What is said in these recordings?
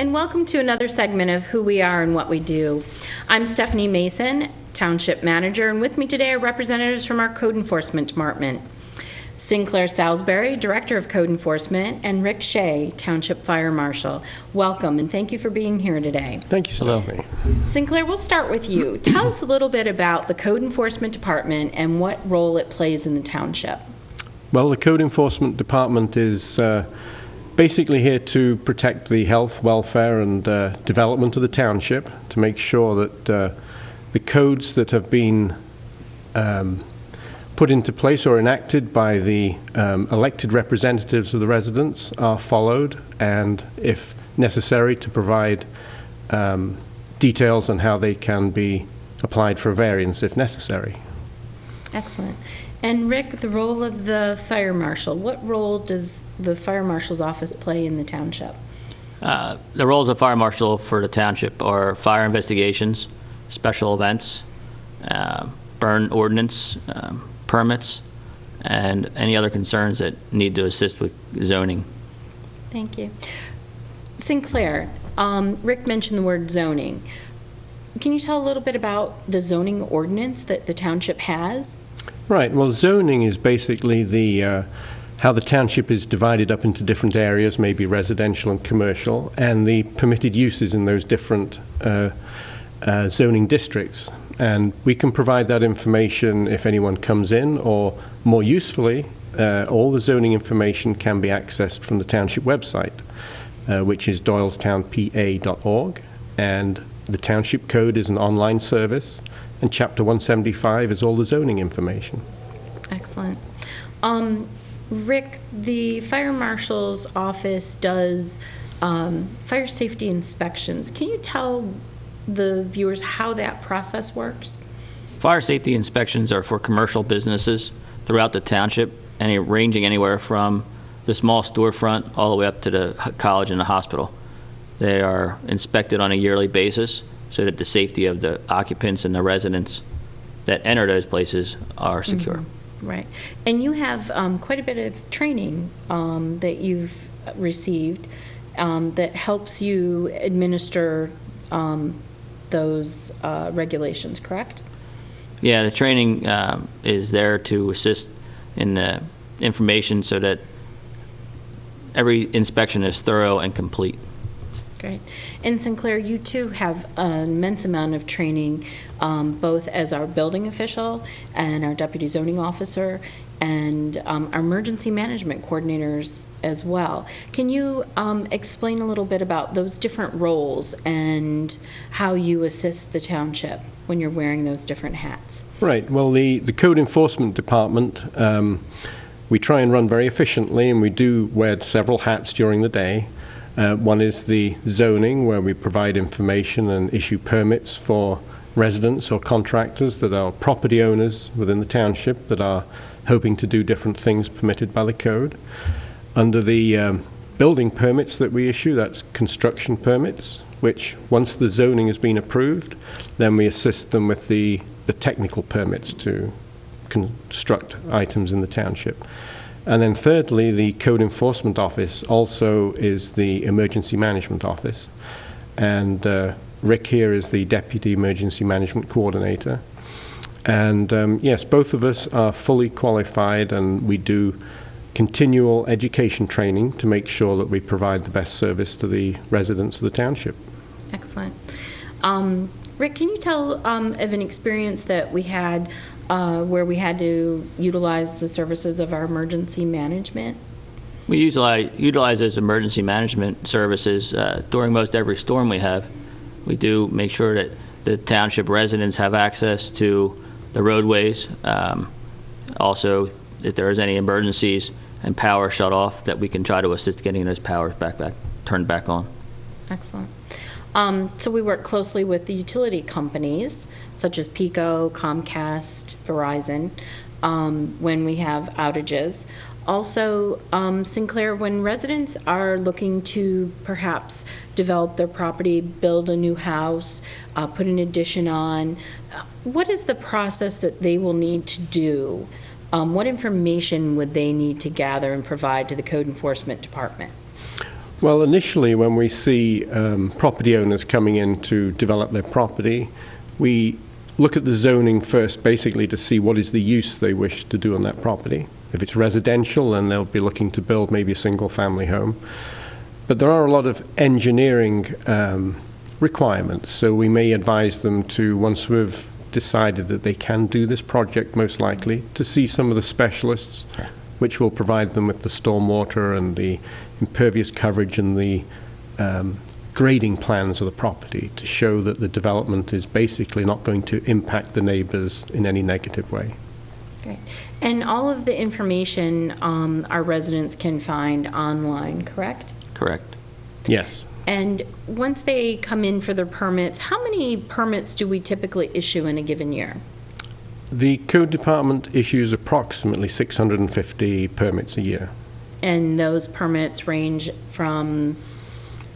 and welcome to another segment of Who We Are and What We Do. I'm Stephanie Mason, Township Manager, and with me today are representatives from our Code Enforcement Department. Sinclair Salisbury, Director of Code Enforcement, and Rick Schea, Township Fire Marshal. Welcome, and thank you for being here today. Thank you, Stephanie. Sinclair, we'll start with you. Tell us a little bit about the Code Enforcement Department and what role it plays in the Township. Well, the Code Enforcement Department is basically here to protect the health, welfare, and development of the Township, to make sure that the codes that have been put into place or enacted by the elected representatives of the residents are followed, and if necessary, to provide details on how they can be applied for a variance if necessary. Excellent. And Rick, the role of the Fire Marshal. What role does the Fire Marshal's office play in the Township? The roles of Fire Marshal for the Township are fire investigations, special events, burn ordinance, permits, and any other concerns that need to assist with zoning. Thank you. Sinclair, Rick mentioned the word zoning. Can you tell a little bit about the zoning ordinance that the Township has? Right. Well, zoning is basically the how the Township is divided up into different areas, maybe residential and commercial, and the permitted uses in those different zoning districts. And we can provide that information if anyone comes in, or more usefully, all the zoning information can be accessed from the Township website, which is doylestownpa.org, and the Township Code is an online service, and Chapter 175 is all the zoning information. Excellent. Rick, the Fire Marshal's office does fire safety inspections. Can you tell the viewers how that process works? Fire safety inspections are for commercial businesses throughout the Township, and ranging anywhere from the small storefront all the way up to the college and the hospital. They are inspected on a yearly basis so that the safety of the occupants and the residents that enter those places are secure. Mm-hmm. Right. And you have quite a bit of training that you've received that helps you administer those regulations, correct? Yeah, the training is there to assist in the information so that every inspection is thorough and complete. Great. And Sinclair, you too have an immense amount of training, both as our building official and our deputy zoning officer and our emergency management coordinators as well. Can you explain a little bit about those different roles and how you assist the Township when you're wearing those different hats? Right. Well, the Code Enforcement Department, we try and run very efficiently, and we do wear several hats during the day. One is the zoning, where we provide information and issue permits for residents or contractors that are property owners within the Township that are hoping to do different things permitted by the code. Under the building permits that we issue, that's construction permits, which once the zoning has been approved, then we assist them with the technical permits to construct items in the Township. And then thirdly, the Code Enforcement Office also is the Emergency Management Office. And Rick here is the Deputy Emergency Management Coordinator. And yes, both of us are fully qualified, and we do continual education training to make sure that we provide the best service to the residents of the Township. Excellent. Rick, can you tell of an experience that we had where we had to utilize the services of our emergency management? We utilize those emergency management services during most every storm we have. We do make sure that the Township residents have access to the roadways. Also, if there is any emergencies and power shut off, that we can try to assist getting those powers turned back on. Excellent. So we work closely with the utility companies, such as Pico, Comcast, Verizon, when we have outages. Also, Sinclair, when residents are looking to perhaps develop their property, build a new house, put an addition on, what is the process that they will need to do? What information would they need to gather and provide to the Code Enforcement Department? Well, initially, when we see property owners coming in to develop their property, we look at the zoning first, basically to see what is the use they wish to do on that property. If it's residential, then they'll be looking to build maybe a single-family home. But there are a lot of engineering requirements, so we may advise them to, once we've decided that they can do this project, most likely, to see some of the specialists, which will provide them with the stormwater and the impervious coverage and the grading plans of the property to show that the development is basically not going to impact the neighbors in any negative way. Great. And all of the information our residents can find online, correct? Correct. Yes. And once they come in for their permits, how many permits do we typically issue in a given year? The code department issues approximately 650 permits a year. And those permits range from?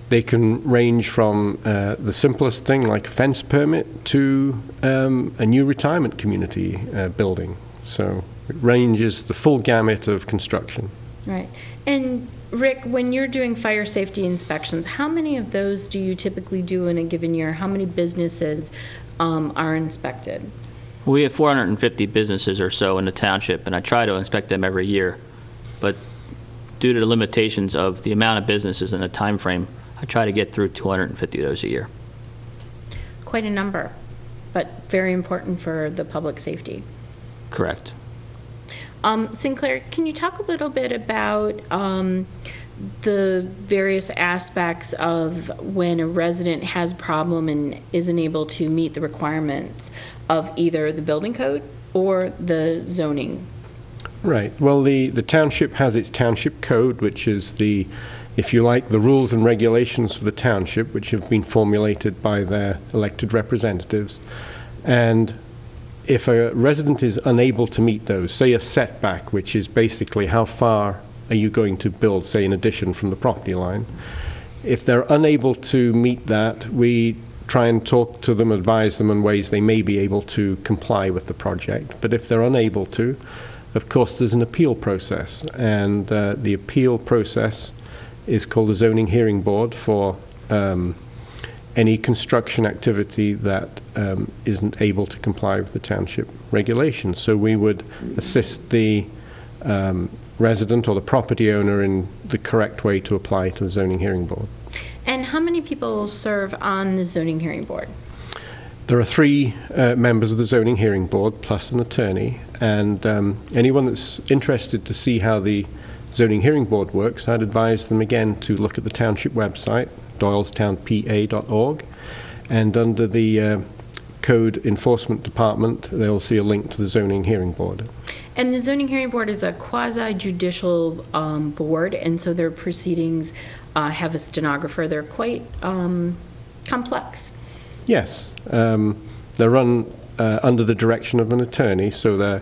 They can range from the simplest thing like a fence permit to a new retirement community building. So it ranges the full gamut of construction. Right. And Rick, when you're doing fire safety inspections, how many of those do you typically do in a given year? How many businesses are inspected? We have 450 businesses or so in the township, and I try to inspect them every year. But due to the limitations of the amount of businesses and the time frame, I try to get through 250 of those a year. Quite a number, but very important for the public safety. Correct. Sinclair, can you talk a little bit about the various aspects of when a resident has a problem and isn't able to meet the requirements of either the building code or the zoning? Right. Well, the township has its township code, which is the, if you like, the rules and regulations for the township, which have been formulated by their elected representatives. And if a resident is unable to meet those, say a setback, which is basically how far are you going to build, say, an addition from the property line, if they're unable to meet that, we try and talk to them, advise them on ways they may be able to comply with the project. But if they're unable to, of course, there's an appeal process, and the appeal process is called the Zoning Hearing Board for any construction activity that isn't able to comply with the township regulations. So we would assist the resident or the property owner in the correct way to apply to the Zoning Hearing Board. And how many people serve on the Zoning Hearing Board? There are 3 members of the Zoning Hearing Board plus an attorney, and anyone that's interested to see how the Zoning Hearing Board works, I'd advise them again to look at the township website, doylestownpa.org, and under the Code Enforcement Department, they'll see a link to the Zoning Hearing Board. And the Zoning Hearing Board is a quasi-judicial board, and so their proceedings have a stenographer. They're quite complex. Yes. They're run under the direction of an attorney, so they're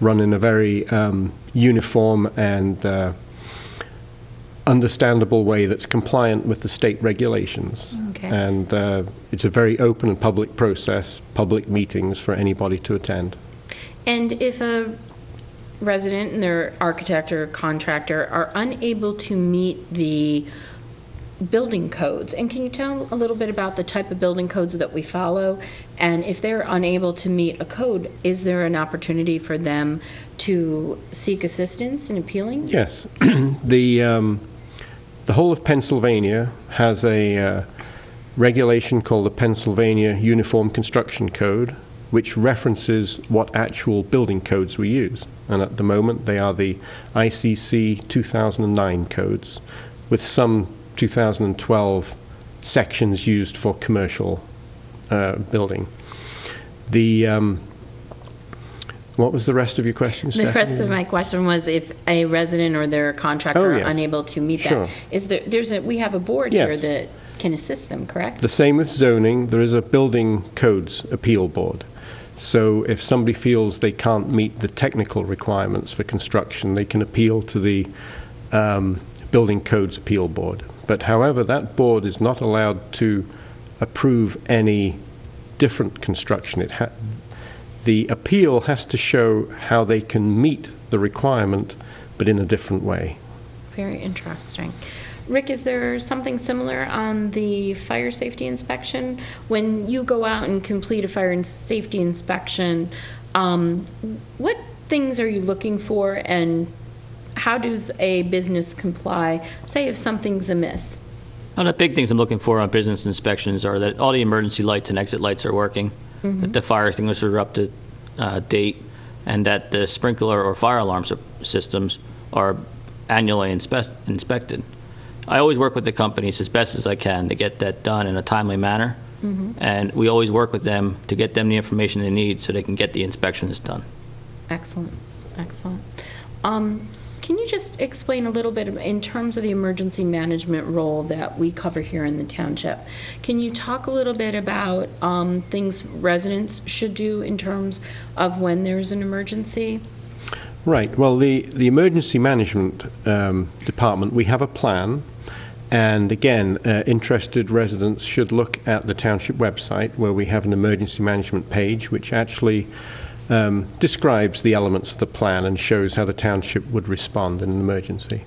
run in a very uniform and understandable way that's compliant with the state regulations. Okay. And it's a very open and public process, public meetings for anybody to attend. And if a resident and their architect or contractor are unable to meet the building codes, and can you tell a little bit about the type of building codes that we follow? And if they're unable to meet a code, is there an opportunity for them to seek assistance in appealing? Yes. The whole of Pennsylvania has a regulation called the Pennsylvania Uniform Construction Code, which references what actual building codes we use. And at the moment, they are the ICC 2009 codes, with some 2012 sections used for commercial building. What was the rest of your question, Stephanie? The rest of my question was if a resident or their contractor are unable to meet Sure. that. Is there, we have a board Yes. here that can assist them, correct? The same with zoning. There is a building codes appeal board. So if somebody feels they can't meet the technical requirements for construction, they can appeal to the building codes appeal board. But however, that board is not allowed to approve any different construction. The appeal has to show how they can meet the requirement, but in a different way. Very interesting. Rick, is there something similar on the fire safety inspection? When you go out and complete a fire and safety inspection, what things are you looking for, and how does a business comply, say if something's amiss? One of the big things I'm looking for on business inspections are that all the emergency lights and exit lights are working, that the fire extinguishers are up to date, and that the sprinkler or fire alarm systems are annually inspected. I always work with the companies as best as I can to get that done in a timely manner, and we always work with them to get them the information they need so they can get the inspections done. Excellent, excellent. Can you just explain a little bit in terms of the emergency management role that we cover here in the township? Can you talk a little bit about things residents should do in terms of when there's an emergency? Right. Well, the emergency management department, we have a plan. And again, interested residents should look at the township website, where we have an emergency management page which actually describes the elements of the plan and shows how the township would respond in an emergency.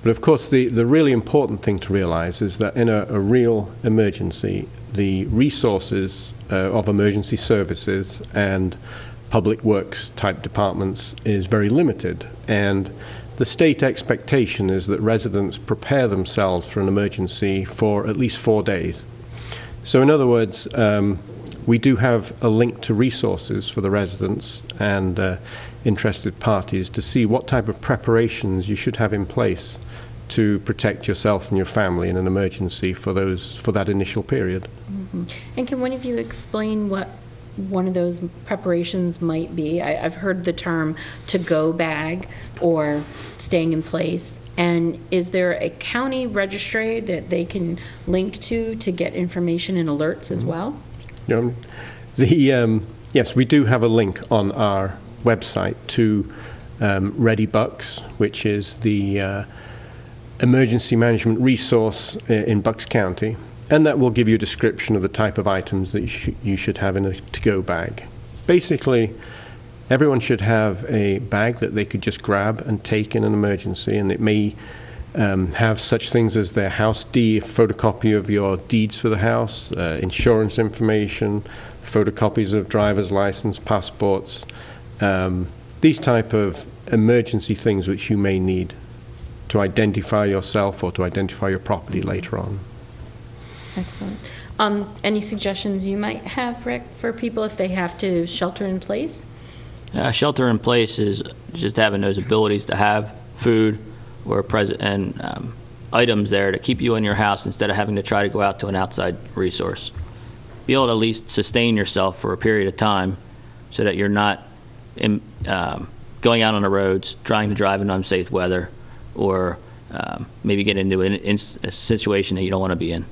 But of course, the really important thing to realize is that in a real emergency, the resources of emergency services and public works type departments is very limited. And the state expectation is that residents prepare themselves for an emergency for at least 4 days. So in other words, we do have a link to resources for the residents and interested parties to see what type of preparations you should have in place to protect yourself and your family in an emergency for that initial period. And can one of you explain what one of those preparations might be? I've heard the term to-go bag or staying in place. And is there a county registry that they can link to get information and alerts as well? Yes, we do have a link on our website to Ready Bucks, which is the emergency management resource in Bucks County. And that will give you a description of the type of items that you should have in a to-go bag. Basically, everyone should have a bag that they could just grab and take in an emergency, and it may have such things as their house deed, photocopy of your deeds for the house, insurance information, photocopies of driver's license, passports, these type of emergency things which you may need to identify yourself or to identify your property later on. Excellent. Any suggestions you might have, Rick, for people if they have to shelter in place? Shelter in place is just having those abilities to have food or items there to keep you in your house instead of having to try to go out to an outside resource. Be able to at least sustain yourself for a period of time so that you're not going out on the roads, trying to drive in unsafe weather, or maybe get into a situation that you don't want to be in.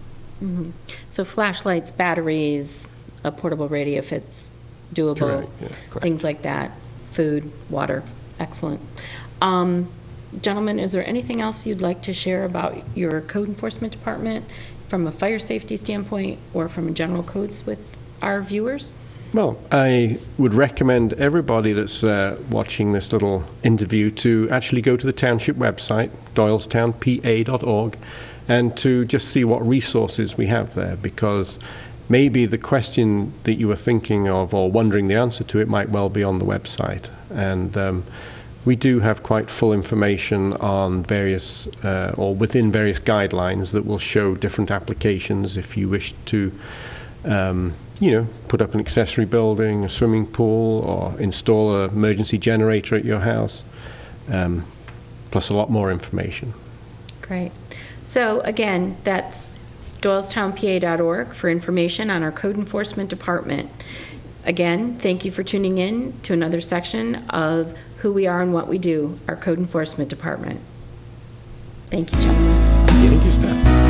So flashlights, batteries, a portable radio if it's doable, Correct, yeah. things like that, food, water. Excellent. Gentlemen, is there anything else you'd like to share about your code enforcement department from a fire safety standpoint or from a general codes with our viewers? Well, I would recommend everybody that's watching this little interview to actually go to the township website, doylestownpa.org, and to just see what resources we have there, because maybe the question that you were thinking of or wondering the answer to, it might well be on the website. And we do have quite full information on various or within various guidelines that will show different applications if you wish to put up an accessory building, a swimming pool, or install an emergency generator at your house, plus a lot more information. Great. So again, that's doylestownpa.org for information on our code enforcement department. Again, thank you for tuning in to another section of who we are and what we do, our code enforcement department. Thank you, gentlemen. Thank you, Steph.